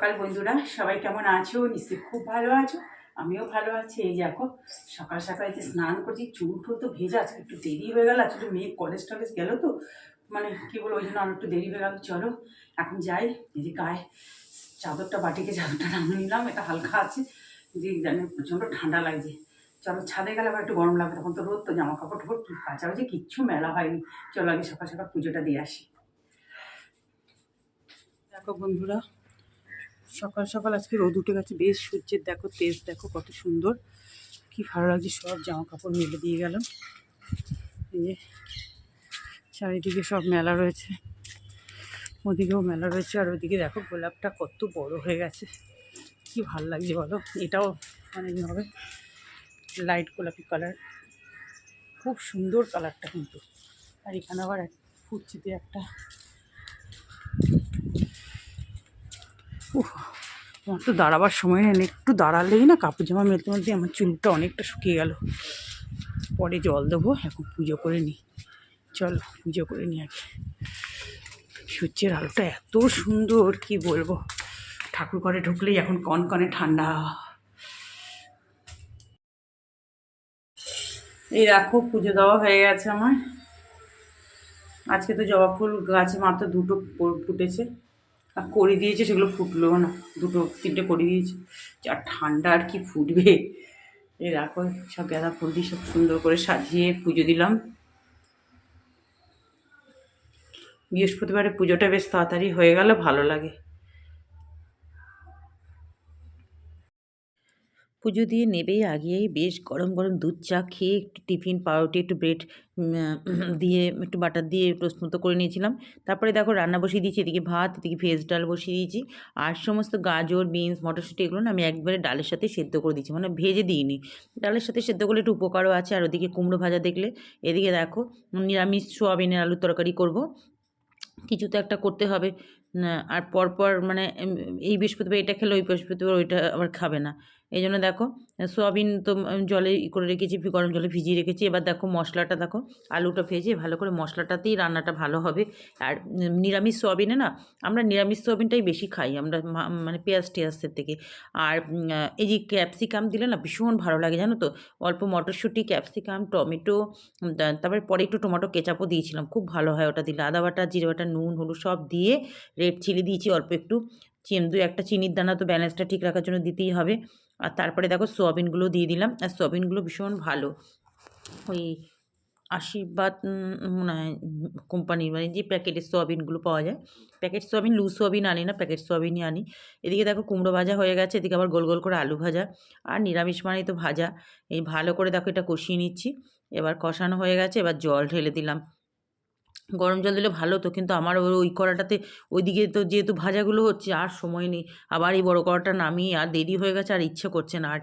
সকাল বন্ধুরা, সবাই কেমন আছো? নিশ্চয়ই খুব ভালো আছো। আমিও ভালো আছি। এই দেখো সকাল সকাল যে স্নান করছি, চুল টুল তো ভেজা, আজকে একটু দেরি হয়ে গেল। আসলে মেয়ে কলেজ টলেজ গেল তো, মানে কি বলবো, ওই জন্য আমার একটু দেরি হয়ে গেল। চলো এখন যাই। এই যে গায়ে চাদরটা, বাটিকে চাদরটা নামিয়ে নিলাম, এটা হালকা আছে, যে জানি প্রচণ্ড ঠান্ডা লাগছে। চলো ছাদে গেলে আবার একটু গরম লাগবে, তখন তো রোদ, তো জামা কাপড় ঠোপড় কাচা হয়েছে, কিচ্ছু মেলা হয়নি। চলো আগে সকাল সকাল পুজোটা দিয়ে আসি। দেখো বন্ধুরা, সকাল সকাল আজকে রোদ উঠে গেছে, বেশ সূর্যের দেখো তেজ, দেখো কত সুন্দর, কি ভালো লাগছে। সব জামা কাপড় মেলে দিয়ে গেলাম। এই যে চারিদিকে সব মেলা রয়েছে, ওদিকেও মেলা রয়েছে, আর ওদিকে দেখো গোলাপটা কত বড় হয়ে গেছে, কি ভালো লাগছে বলো। এটাও মানে হবে লাইট গোলাপি কালার, খুব সুন্দর কালারটা কিন্তু। আর এখানে আবার ফুটছিতে একটা, আমার তো দাঁড়াবার সময় নেই, একটু দাঁড়ালেই না কাপড় জামা মেলতে মেলতে আমার চুলটা অনেকটা শুকিয়ে গেল। পরে জল দেবো, এখন পুজো করে নিই। চলো পুজো করে নিই আগে। সূর্যের আলোটা এত সুন্দর, কি বলবো। ঠাকুর ঘরে ঢুকলেই এখন কনকনে ঠান্ডা। এই দেখো পুজো দেওয়া হয়ে গেছে আমার। আজকে তো জবা ফুল গাছে মাত্র দুটো ফুটেছে, আর কড়ি দিয়েছে, সেগুলো ফুটলো না, দুটো তিনটে কড়ি দিয়েছে। যা ঠান্ডা, আর কি ফুটবে। এই দেখো সব গাঁদা ফুল দিয়ে সব সুন্দর করে সাজিয়ে পুজো দিলাম। বৃহস্পতিবারে পুজোটা বেশ তাড়াতাড়ি হয়ে গেলে ভালো লাগে। পুজো দিয়ে নেবেই আগিয়েই বেশ গরম গরম দুধ চা খেয়ে একটু টিফিন পাউরুটি একটু ব্রেড দিয়ে একটু বাটার দিয়ে টোস্ট মতো করে নিয়েছিলাম। তারপরে দেখো রান্না বসিয়ে দিয়েছি, এদিকে ভাত, এদিকে ভেজ ডাল বসিয়ে দিয়েছি। আর সমস্ত গাজর, বিনস, মটরশুঁটি এগুলো না আমি একবারে ডালের সাথে সেদ্ধ করে দিচ্ছি, মানে ভেজে দিইনি। ডালের সাথে সেদ্ধ করলে একটু উপকারও আছে। আর ওদিকে কুমড়ো ভাজা দেখলে, এদিকে দেখো নিরামিষ সোয়াবিনের আলুর তরকারি করব। কিছু তো একটা করতে হবে। আর পরপর মানে এই বৃহস্পতিবার এটা খেলে ওই বৃহস্পতিবার ওইটা আবার খাবে না। এই জন্য দেখো সোয়াবিন তো জলে করে রেখেছি, গরম জলে ভিজিয়ে রেখেছি। এবার দেখো মশলাটা দেখো, আলুটা ভেজে ভালো করে মশলাটাতেই রান্নাটা ভালো হবে। আর নিরামিষ সোয়াবিনে না, আমরা নিরামিষ সোয়াবিনটাই বেশি খাই আমরা, মানে পেঁয়াজ টেয়াজের থেকে। আর এই যে ক্যাপসিকাম দিলে না ভীষণ ভালো লাগে জানো তো। অল্প মটরশুঁটি, ক্যাপসিকাম, টমেটো, তারপরে পরে একটু টমেটো কেচাপও দিয়েছিলাম, খুব ভালো হয় ওটা দিলে। আদা বাটা, জিরে বাটা, নুন, হলুদ সব দিয়ে রেড চিলি দিয়েছি অল্প একটু, দু একটা চিনির দানা তো ব্যালেন্সটা ঠিক রাখার জন্য দিতেই হবে। আর তারপরে দেখো সোয়াবিনগুলো দিয়ে দিলাম, আর সোয়াবিনগুলো ভীষণ ভালো। ওই আশীর্বাদ মনে হয় কোম্পানির, মানে যে প্যাকেটের সোয়াবিনগুলো পাওয়া যায়, প্যাকেট সোয়াবিন, লুজ সোয়াবিন আনি না, প্যাকেট সোয়াবিনই আনি। এদিকে দেখো কুমড়ো ভাজা হয়ে গেছে, এদিকে আবার গোল গোল করে আলু ভাজা। আর নিরামিষ মানেই তো ভাজা। এই ভালো করে দেখো এটা কষিয়ে নিচ্ছি। এবার কষানো হয়ে গেছে, এবার জল ঢেলে দিলাম। গরম জল দিলে ভালো তো, কিন্তু আমার ওই কড়াটাতে ওইদিকে তো যেহেতু ভাজাগুলো হচ্ছে, আর সময় নেই। আবার এই বড় কড়াটা নামিয়ে, আর দেরি হয়ে গেছে, আর ইচ্ছে করছে না আর।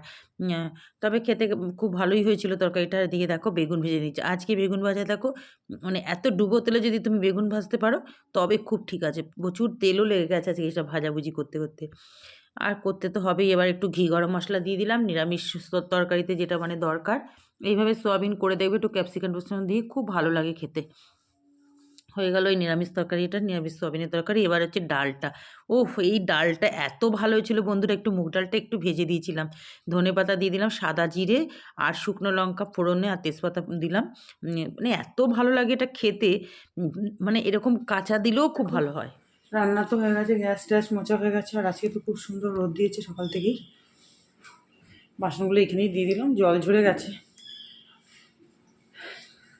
তবে খেতে খুব ভালোই হয়েছিল তরকারিটা। এদিকে দেখো বেগুন ভেজে নিচ্ছে। আজকে বেগুন ভাজা দেখো, মানে এত ডুবো তেলে যদি তুমি বেগুন ভাজতে পারো তবে খুব ঠিক আছে। প্রচুর তেলও লেগে গেছে আজকে এইসব ভাজাভুজি করতে করতে। আর করতে তো হবেই। এবার একটু ঘি গরম মশলা দিয়ে দিলাম, নিরামিষ তরকারিতে যেটা মানে দরকার। এইভাবে সোয়াবিন করে দেখবে, একটু ক্যাপসিকাম টুপসিকাম দিয়ে খুব ভালো লাগে খেতে। হয়ে গেল এই নিরামিষ তরকারিটা, নিরামিষ সোয়াবিনের তরকারি। এবার হচ্ছে ডালটা। ওহ, এই ডালটা এত ভালো হয়েছিল বন্ধুরা, একটু মুগ ডালটা একটু ভেজে দিয়েছিলাম, ধনেপাতা দিয়ে দিলাম, সাদা জিরে আর শুকনো লঙ্কা ফোড়নে, আর তেজপাতা দিলাম। মানে এত ভালো লাগে এটা খেতে। মানে এরকম কাঁচা দিলেও খুব দেখো ভালো হয়। রান্না তো হয়ে গেছে, গ্যাস ট্যাস মোছা হয়ে গেছে, আর আজকে তো খুব সুন্দর রোদ দিয়েছে সকাল থেকেই। বাসনগুলো এখানেই দিয়ে দিলাম, জল ঝরে গেছে।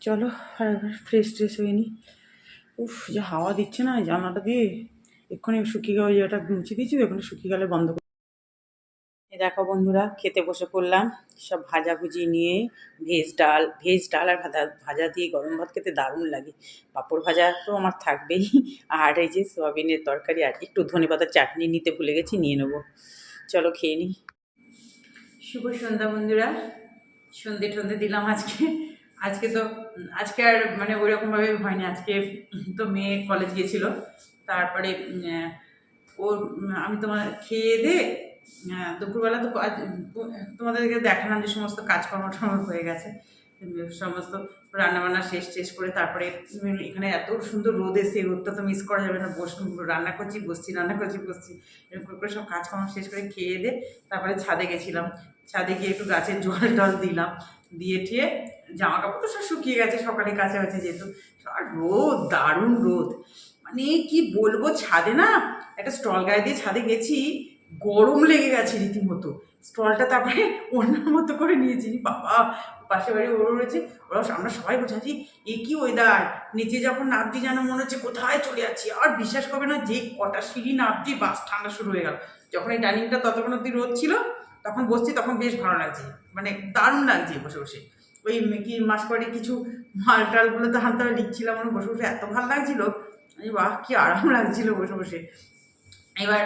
চলো আর একবার ফ্রেশ ট্রেশ হয়ে নিই। উফ, যা হাওয়া দিচ্ছে না এই জানলাটা দিয়ে, এক্ষুনি শুকিয়ে গেলে, ওই জায়গাটা মুছে দিয়েছি, এখানে শুকিয়ে গেলে বন্ধ করে। এই দেখো বন্ধুরা, খেতে বসে পড়লাম। সব ভাজাভুজি নিয়ে, ভেজ ডাল আর ভাজা ভাজা দিয়ে গরম ভাত খেতে দারুণ লাগে। পাঁপড় ভাজা তো আমার থাকবেই। আর এই যে সোয়াবিনের তরকারি, আর একটু ধনেপাতার চাটনি নিতে ভুলে গেছি, নিয়ে নেবো। চলো খেয়ে নিই। শুভ সন্ধ্যা বন্ধুরা, সন্ধে টন্ধে দিলাম আজকে। আজকে তো আজকে আর মানে ওইরকমভাবে হয়নি। আজকে তো মেয়ে কলেজ গিয়েছিল, তারপরে ওর আমি তোমার খেয়ে দে দুপুরবেলা তো তোমাদেরকে দেখালাম যে সমস্ত কাজকর্ম টর্ম হয়ে গেছে। সমস্ত রান্নাবান্না শেষ করে তারপরে এখানে এত সুন্দর রোদ এসে রোদটা তো মিস করা যাবে না, রান্না করছি বসছি, রান্না করছি বসছি, এরকম করে সব কাজকর্ম শেষ করে খেয়ে দিয়ে তারপরে ছাদে গেছিলাম। ছাদে গিয়ে একটু গাছের জল টল দিলাম, দিয়ে ঠিয়ে জামা কাপড় তো সব শুকিয়ে গেছে, সকালে কাছে হয়েছে যেহেতু। আর রোদ, দারুণ রোদ, মানে কি বলবো। ছাদে না একটা স্টল গায়ে দিয়ে ছাদে গেছি, গরম লেগে গেছে রীতিমতো। স্টলটা তারপরে অন্যের মতো করে নিয়েছি, বাবা পাশে বাড়ি ওরা রয়েছে, ওরা আমরা সবাই বোঝাচ্ছি এ কি ওয়েদার, নিচে যখন নামছি যেন মনে হচ্ছে কোথায় চলে যাচ্ছি। আর বিশ্বাস করবে না, যে কটা সিঁড়ি নামছি বাস ঠান্ডা শুরু হয়ে গেল। যখন এই ডাইনিংটা ততক্ষণ অব্দি রোদ ছিল, তখন বসছি, তখন বেশ ভালো লাগছে, মানে দারুণ লাগছে বসে বসে। ওই কি মাস পরে কিছু মাল টালগুলো তো হাতে লিখছিলাম, আমার বসে বসে এত ভালো লাগছিল, বাহ কি আরাম লাগছিল বসে বসে। এবার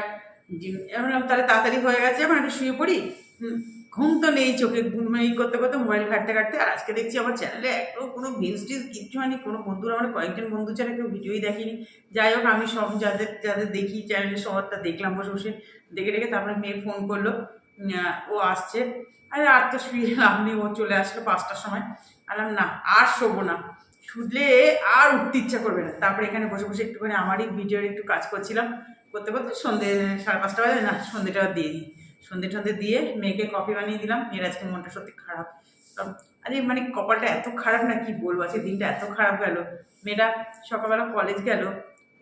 ভাবলাম তাহলে তাড়াতাড়ি হয়ে গেছে, এবার একটু শুয়ে পড়ি। ঘুম তো নেই চোখে, ঘুম এই করতে করতে মোবাইল ঘাটতে ঘাটতে। আর আজকে দেখছি আমার চ্যানেলে একটু কোনো ভিউজ টিউজ কিচ্ছু হয়নি, কোনো বন্ধুরা, আমার কয়েকজন বন্ধু ছাড়া কেউ ভিডিওই দেখেনি। যাই হোক, আমি সব যাদের যাদের দেখি চ্যানেলে সবারটা দেখলাম বসে বসে, দেখে দেখে তারপরে মেয়ে ফোন করলো, ও আসছে। আরে আর তো শুয়ে লাভ নেই, ও চলে আসলো 5টার সময়। আলাম না আর শোবো না, শুধলে আর উঠতে ইচ্ছা করবে না। তারপরে এখানে বসে বসে একটুখানি আমারই ভিডিওর একটু কাজ করছিলাম, করতে করতে সন্ধ্যে 5:30 বাজে, না সন্ধ্যেটা দিয়ে দিই। সন্ধ্যে দিয়ে মেয়েকে কফি বানিয়ে দিলাম। মেয়ের আজকে মনটা সত্যি খারাপ। আরে মানে কপালটা এত খারাপ না কি বলবো, আজকে দিনটা এত খারাপ গেল। মেয়েটা সকালবেলা কলেজ গেল,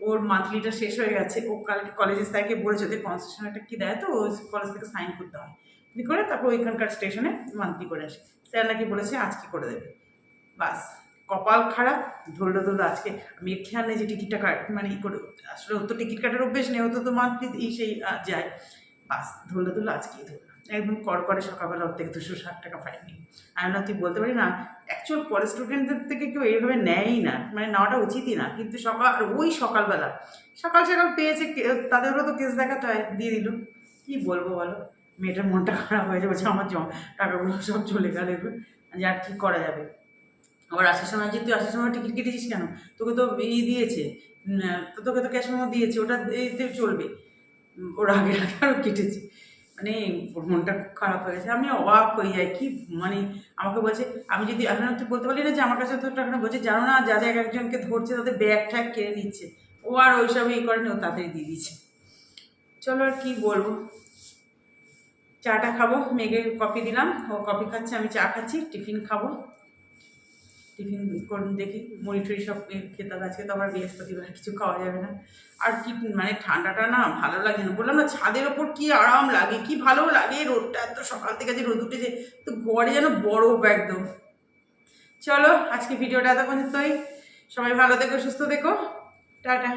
ওর মান্থলিটা শেষ হয়ে গেছে। ও কালকে কলেজের স্যারকে বলেছে ওদের কনসেশন একটা কী দেয়, তো ও কলেজ থেকে সাইন করতে হয়, করে তারপর ওইখানকার স্টেশনে মান্থলি করে আসে। স্যার নাকি বলেছে আজকে করে দেবে। বাস কপাল খারাপ, ধরলো আজকে। মেয়ের খেয়াল নেই যে টিকিটটা মানে ই করে, আসলে ওর তো টিকিট কাটার অভ্যেস নেই, ও তো মান্থলি সেই যায়। বাস ধরলো আজকেই ধরলো, একদম করে সকালবেলা ওর থেকে 260 টাকা ফাইন নিই। আর না তুই বলতে পারি না, অ্যাকচুয়াল কলেজ স্টুডেন্টদের থেকে কেউ এইভাবে নেয়ই না, মানে নেওয়াটা উচিতই না। কিন্তু সকালবেলা সকাল পেয়েছে, তাদেরও তো কেস দেখাতে হয়, দিয়ে দিল। কী বলবো বলো, মেয়েটার মনটা খারাপ হয়ে যাবে, আমার টাকাগুলো সব চলে গেল। যে আর কী করা যাবে। আবার আসার সময় যে তুই আসার সময় টিকিট কেটেছিস কেন, তোকে তো দিয়েছে, তোকে তো ক্যাশ মেমো দিয়েছে, ওটা এতে চলবে। ওর আগে আরও কেটেছে, মানে ওর মনটা খুব খারাপ হয়ে গেছে। আমি অবাক হয়ে যাই, কি মানে আমাকে বলছে, আমি যদি আপনার তুই বলতে পারি না যে আমার কাছে তো টাকা বলছে, জানো না যা যা একজনকে ধরছে তাদের ব্যাগ ট্যাগ কেড়ে নিচ্ছে। ও আর ওইসব করেনি, ও তাড়াতাড়ি দিয়ে দিচ্ছে। চলো আর কি বলবো। চাটা খাবো, মেয়েকে কফি দিলাম, ও কফি খাচ্ছে, আমি চা খাচ্ছি, টিফিন খাবো। টিফিন করুন দেখি, মুড়ি টুড়ি সব খেতে হবে। আজকে তো আবার বৃহস্পতিবার, কিছু খাওয়া যাবে না। আর কি মানে ঠান্ডাটা না ভালো লাগে না, বললাম না ছাদের ওপর কি আরাম লাগে, কি ভালো লাগে। রোদটা এত সকাল থেকে যে রোদ উঠেছে, তো ঘরে যেন বরফ একদম। চলো আজকে ভিডিওটা এত পর্যন্তই, সবাই ভালো থেকো, সুস্থ থেকো, টাটা।